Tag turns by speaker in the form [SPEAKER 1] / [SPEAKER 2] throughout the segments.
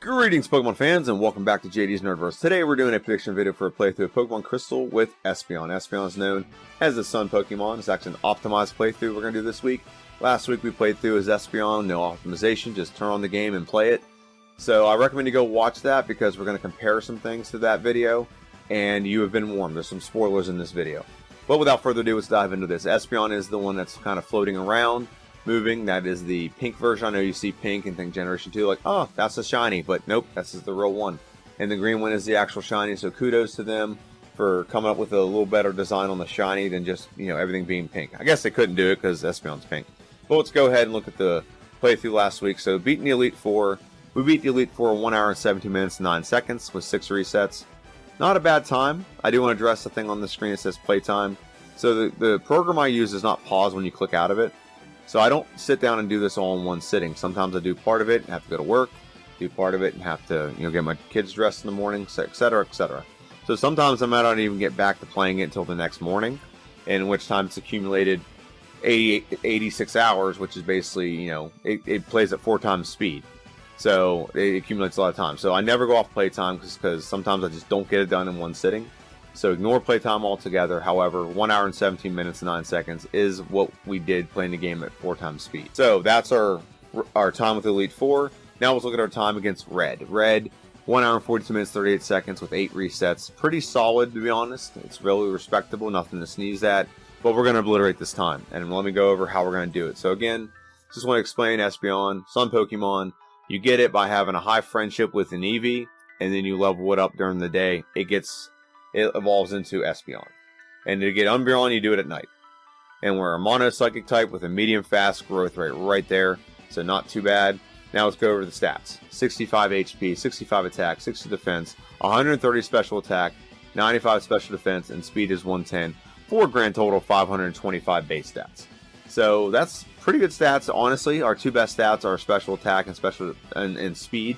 [SPEAKER 1] Greetings Pokemon fans and welcome back to JD's Nerdverse. Today we're doing a prediction video for a playthrough of Pokemon Crystal with Espeon. Espeon is known as the Sun Pokemon. It's actually an optimized playthrough we're going to do this week. Last week we played through as Espeon, no optimization, just turn on the game and play it. So I recommend you go watch that because we're going to compare some things to that video and you have been warned. There's some spoilers in this video. But without further ado, let's dive into this. Espeon is the one that's kind of floating around. Moving, that is the pink version. I know you see pink and think Generation 2, like, oh, that's a shiny, but nope, that's the real one. And the green one is the actual shiny, so kudos to them for coming up with a little better design on the shiny than just, everything being pink. I guess they couldn't do it because Espeon's pink. But let's go ahead and look at the playthrough last week. So beating the Elite Four, we beat the Elite Four in 1 hour and 17 minutes and 9 seconds with 6 resets. Not a bad time. I do want to address the thing on the screen that says playtime. So the program I use does not pause when you click out of it. So I don't sit down and do this all in one sitting. Sometimes I do part of it and have to go to work, do part of it and have to, get my kids dressed in the morning, etc., etc. So sometimes I might not even get back to playing it until the next morning, in which time it's accumulated 86 hours, which is basically, it plays at 4 times speed. So it accumulates a lot of time. So I never go off playtime because sometimes I just don't get it done in one sitting. So ignore playtime altogether. However, 1 hour and 17 minutes and 9 seconds is what we did playing the game at 4 times speed. So that's our time with Elite Four. Now let's look at our time against Red. Red, 1 hour and 42 minutes 38 seconds with 8 resets. Pretty solid, to be honest. It's really respectable, nothing to sneeze at. But we're going to obliterate this time, and let me go over how we're going to do it. So again, just want to explain Espeon, Sun Pokemon. You get it by having a high friendship with an Eevee, and then you level it up during the day. It evolves into Espeon. And to get Umbreon, you do it at night. And we're a mono psychic type with a medium fast growth rate right there. So not too bad. Now let's go over the stats. 65 HP, 65 attack, 60 defense, 130 special attack, 95 special defense, and speed is 110. For a grand total of 525 base stats. So that's pretty good stats, honestly. Our two best stats are special attack and speed.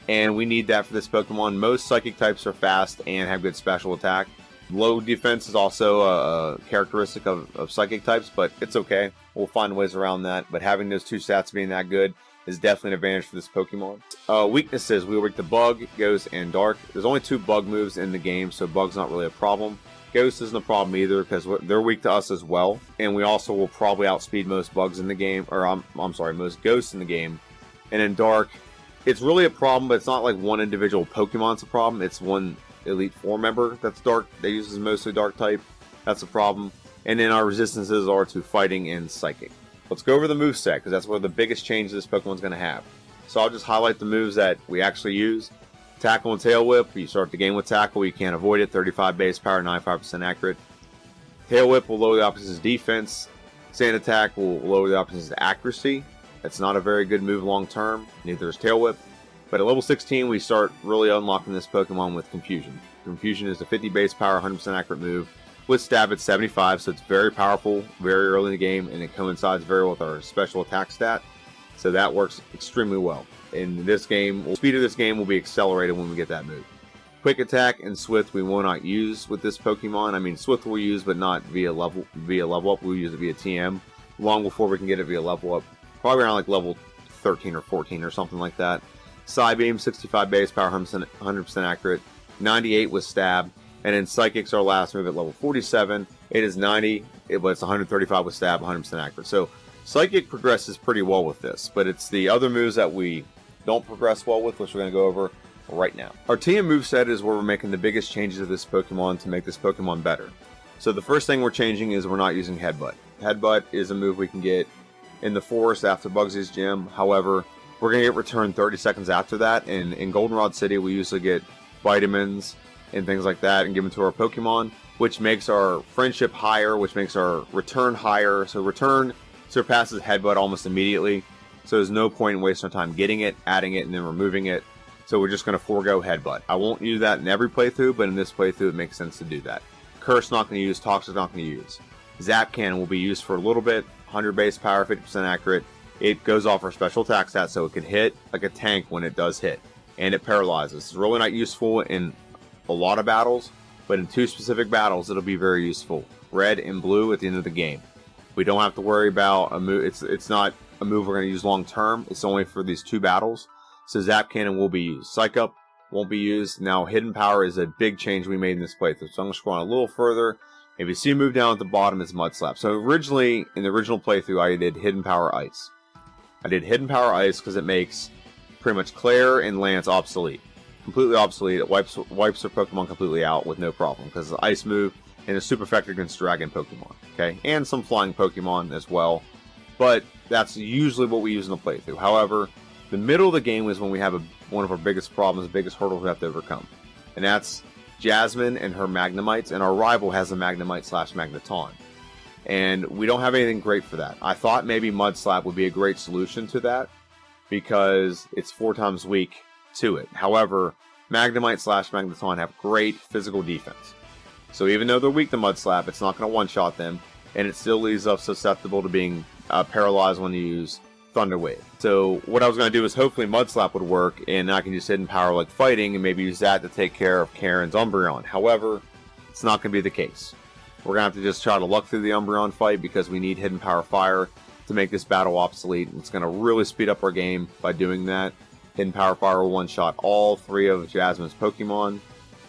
[SPEAKER 1] And we need that for this Pokemon. Most psychic types are fast and have good special attack. Low defense is also a characteristic of psychic types, but it's okay. We'll find ways around that. But having those two stats being that good is definitely an advantage for this Pokemon. Weaknesses, we weak to Bug, Ghost, and Dark. There's only 2 Bug moves in the game, so Bug's not really a problem. Ghost isn't a problem either because they're weak to us as well. And we also will probably outspeed most Bugs in the game, or I'm sorry, most Ghosts in the game. And in Dark, it's really a problem, but it's not like one individual Pokemon's a problem. It's one Elite Four member that's Dark. They use mostly Dark type. That's a problem. And then our resistances are to Fighting and Psychic. Let's go over the moveset, because that's where the biggest change this Pokemon's going to have. So I'll just highlight the moves that we actually use. Tackle and Tail Whip. You start the game with Tackle. You can't avoid it. 35 base power, 95% accurate. Tail Whip will lower the opposition's defense. Sand Attack will lower the opposition's accuracy. That's not a very good move long term, neither is Tail Whip. But at level 16, we start really unlocking this Pokemon with Confusion. Confusion is a 50 base power, 100% accurate move with Stab at 75, so it's very powerful very early in the game, and it coincides very well with our special attack stat. So that works extremely well. In this game, the speed of this game will be accelerated when we get that move. Quick Attack and Swift we will not use with this Pokemon. I mean, Swift we'll use, but not via level up. We'll use it via TM long before we can get it via level up. Probably around like level 13 or 14 or something like that. Psybeam, 65 base power, 100% accurate, 98 with Stab. And then Psychic's our last move at level 47. It is 90, but it's 135 with Stab, 100% accurate. So Psychic progresses pretty well with this, but it's the other moves that we don't progress well with, which we're going to go over right now. Our TM moveset is where we're making the biggest changes to this Pokemon to make this Pokemon better. So the first thing we're changing is we're not using Headbutt. Headbutt is a move we can get in the forest after Bugsy's gym. However, we're going to get returned 30 seconds after that. And in Goldenrod City, we usually get vitamins and things like that and give them to our Pokemon, which makes our friendship higher, which makes our return higher. So return surpasses Headbutt almost immediately. So there's no point in wasting our time getting it, adding it, and then removing it. So we're just going to forego Headbutt. I won't use that in every playthrough, but in this playthrough, it makes sense to do that. Curse not going to use, Toxic not going to use. Zap Cannon will be used for a little bit. 100 base power, 50% accurate. It goes off our special attack stat, so it can hit like a tank when it does hit. And it paralyzes. It's really not useful in a lot of battles, but in 2 specific battles, it'll be very useful. Red and blue at the end of the game. We don't have to worry about a move. It's not a move we're going to use long term. It's only for these 2 battles. So Zap Cannon will be used. Psych Up won't be used. Now Hidden Power is a big change we made in this playthrough. So I'm going to scroll on a little further. If you see move down at the bottom, it's Mud Slap. So originally, in the original playthrough, I did Hidden Power Ice. I did Hidden Power Ice because it makes pretty much Claire and Lance obsolete. Completely obsolete. It wipes their Pokemon completely out with no problem because the Ice move and it's super effective against Dragon Pokemon. Okay, and some Flying Pokemon as well. But that's usually what we use in the playthrough. However, the middle of the game is when we have one of our biggest problems, the biggest hurdles we have to overcome. And that's Jasmine and her Magnemites, and our rival has a Magnemite/Magneton. And we don't have anything great for that. I thought maybe Mud Slap would be a great solution to that because it's 4 times weak to it. However, Magnemite/Magneton have great physical defense. So even though they're weak to Mud Slap, it's not going to one-shot them, and it still leaves us susceptible to being paralyzed when you use Thunder Wave. So what I was going to do is hopefully Mud Slap would work, and I can use Hidden Power like fighting, and maybe use that to take care of Karen's Umbreon. However, it's not going to be the case. We're going to have to just try to luck through the Umbreon fight because we need Hidden Power Fire to make this battle obsolete. And it's going to really speed up our game by doing that. Hidden Power Fire will one-shot all 3 of Jasmine's Pokemon.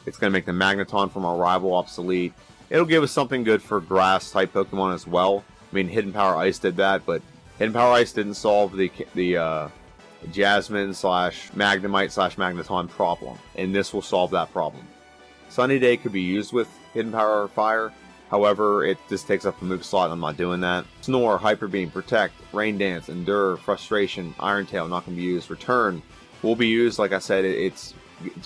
[SPEAKER 1] It's going to make the Magneton from our rival obsolete. It'll give us something good for Grass-type Pokemon as well. I mean, Hidden Power Ice did that, but Hidden Power Ice didn't solve the Jasmine/Magnemite/Magneton problem. And this will solve that problem. Sunny Day could be used with Hidden Power Fire. However, it just takes up a move slot, and I'm not doing that. Snore, Hyper Beam, Protect, Rain Dance, Endure, Frustration, Iron Tail, not going to be used. Return will be used. Like I said, it's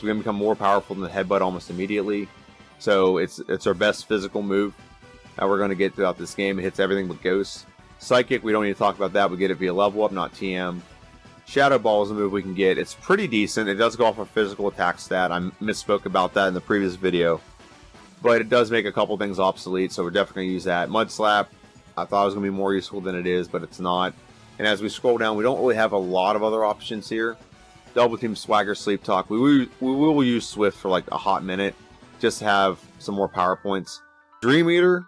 [SPEAKER 1] going to become more powerful than the Headbutt almost immediately. So it's our best physical move that we're going to get throughout this game. It hits everything but Ghosts. Psychic, we don't need to talk about that. We get it via level up, not TM. Shadow Ball is a move we can get. It's pretty decent. It does go off a physical attack stat. I misspoke about that in the previous video. But it does make a couple things obsolete, so we're definitely going to use that. Mud Slap, I thought it was going to be more useful than it is, but it's not. And as we scroll down, we don't really have a lot of other options here. Double Team, Swagger, Sleep Talk. We will use Swift for like a hot minute, just to have some more power points. Dream Eater,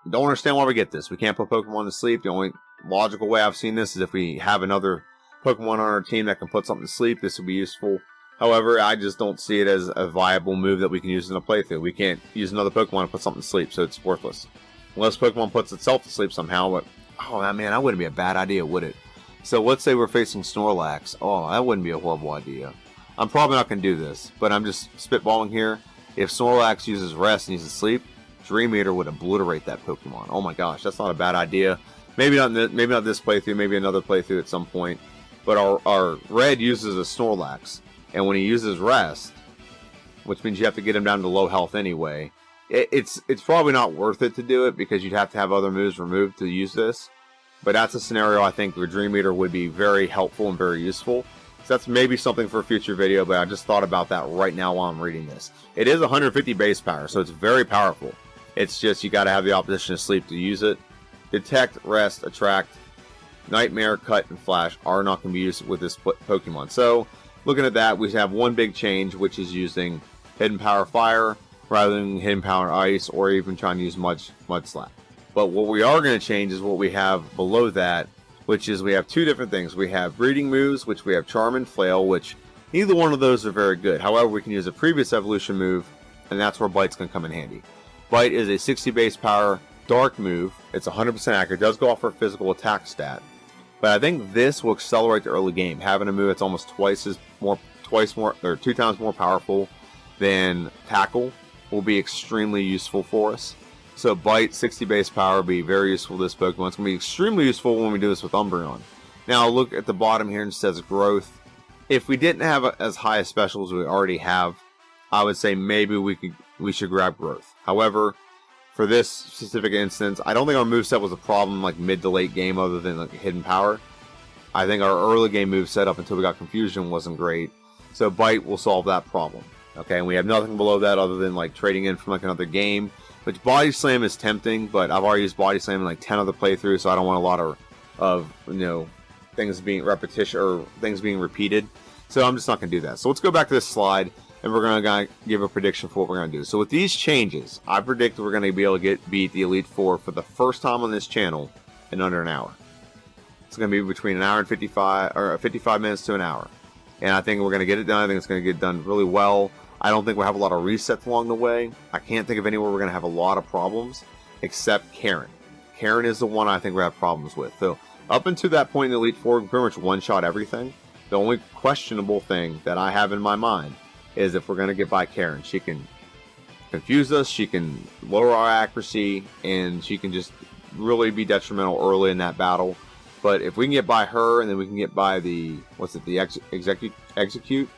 [SPEAKER 1] don't understand why we get this. We can't put Pokemon to sleep. The only logical way I've seen this is if we have another Pokemon on our team that can put something to sleep, this would be useful. However, I just don't see it as a viable move that we can use in a playthrough. We can't use another Pokemon to put something to sleep, so it's worthless. Unless Pokemon puts itself to sleep somehow, but, oh man, that wouldn't be a bad idea, would it? So let's say we're facing Snorlax. Oh, that wouldn't be a horrible idea. I'm probably not going to do this, but I'm just spitballing here. If Snorlax uses Rest and uses Sleep, Dream Eater would obliterate that Pokemon. Oh my gosh, that's not a bad idea. Maybe not this playthrough, maybe another playthrough at some point. But our Red uses a Snorlax. And when he uses Rest, which means you have to get him down to low health anyway, it's probably not worth it to do it because you'd have to have other moves removed to use this. But that's a scenario I think where Dream Eater would be very helpful and very useful. So that's maybe something for a future video, but I just thought about that right now while I'm reading this. It is 150 base power, so it's very powerful. It's just you got to have the opposition to sleep to use it. Detect, Rest, Attract, Nightmare, Cut, and Flash are not going to be used with this Pokemon. So looking at that, we have one big change, which is using Hidden Power Fire rather than Hidden Power Ice, or even trying to use Mud Slap. But what we are going to change is what we have below that, which is we have 2 different things. We have breeding moves, which we have Charm and Flail, which neither one of those are very good. However, we can use a previous evolution move, and that's where Bite's going to come in handy. Bite is a 60 base power dark move. It's 100% accurate. It does go off for a physical attack stat. But I think this will accelerate the early game. Having a move that's almost 2 times more powerful than Tackle will be extremely useful for us. So Bite, 60 base power, will be very useful to this Pokemon. It's going to be extremely useful when we do this with Umbreon. Now look at the bottom here and it says Growth. If we didn't have as high a special as we already have, I would say maybe we should grab Growth. However, for this specific instance, I don't think our moveset was a problem like mid to late game other than like Hidden Power. I think our early game moveset up until we got Confusion wasn't great. So Bite will solve that problem. Okay, and we have nothing below that other than like trading in from like another game. Which Body Slam is tempting, but I've already used Body Slam in like 10 other playthroughs, so I don't want a lot of things being repetition or things being repeated. So I'm just not going to do that. So let's go back to this slide, and we're going to give a prediction for what we're going to do. So with these changes, I predict we're going to be able to beat the Elite Four for the first time on this channel in under an hour. It's going to be between an hour and 55 minutes to an hour. and I think we're going to get it done. I think it's going to get done really well. I don't think we'll have a lot of resets along the way. I can't think of anywhere we're going to have a lot of problems except Karen. Karen is the one I think we have problems with. So up until that point in the Elite Four, we pretty much one-shot everything. The only questionable thing that I have in my mind is if we're going to get by Karen. She can confuse us, she can lower our accuracy, and she can just really be detrimental early in that battle. But if we can get by her, and then we can get by the execute,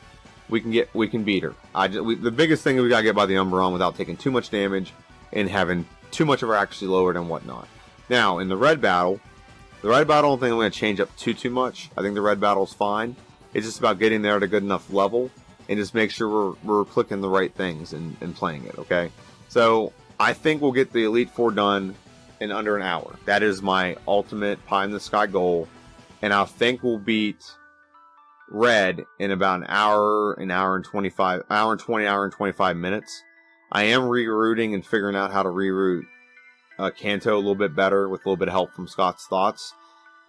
[SPEAKER 1] we can beat her. The biggest thing is we gotta get by the Umbreon without taking too much damage and having too much of our accuracy lowered and whatnot. Now in the red battle, I don't think I'm going to change up too much. I think the red battle is fine. It's just about getting there at a good enough level and just make sure we're clicking the right things and playing it. Okay, so I think we'll get the Elite Four done in under an hour. That is my ultimate pie in the sky goal, and I think we'll beat red in about an hour and 25 minutes. I am rerouting and figuring out how to reroute Kanto a little bit better with a little bit of help from Scott's Thoughts.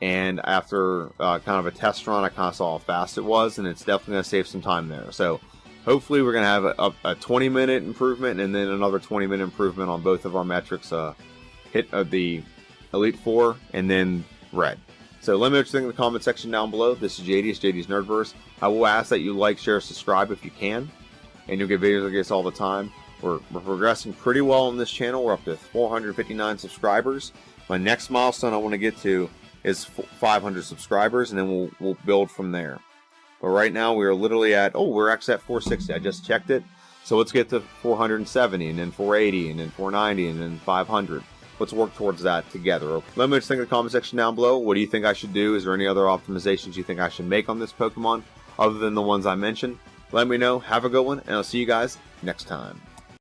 [SPEAKER 1] And after kind of a test run, I kind of saw how fast it was, and it's definitely going to save some time there. So hopefully we're going to have a 20-minute improvement and then another 20-minute improvement on both of our metrics. Hit the Elite Four and then red. So let me know what you think in the comment section down below. This is JD, it's JD's Nerdverse. I will ask that you like, share, subscribe if you can, and you'll get videos like this all the time. We're progressing pretty well on this channel. We're up to 459 subscribers. My next milestone I want to get to is 500 subscribers, and then we'll build from there. But right now we are literally at, we're actually at 460. I just checked it. So let's get to 470, and then 480, and then 490, and then 500. Let's work towards that together. Okay? Let me know what you think in the comment section down below. What do you think I should do? Is there any other optimizations you think I should make on this Pokemon other than the ones I mentioned? Let me know. Have a good one, and I'll see you guys next time.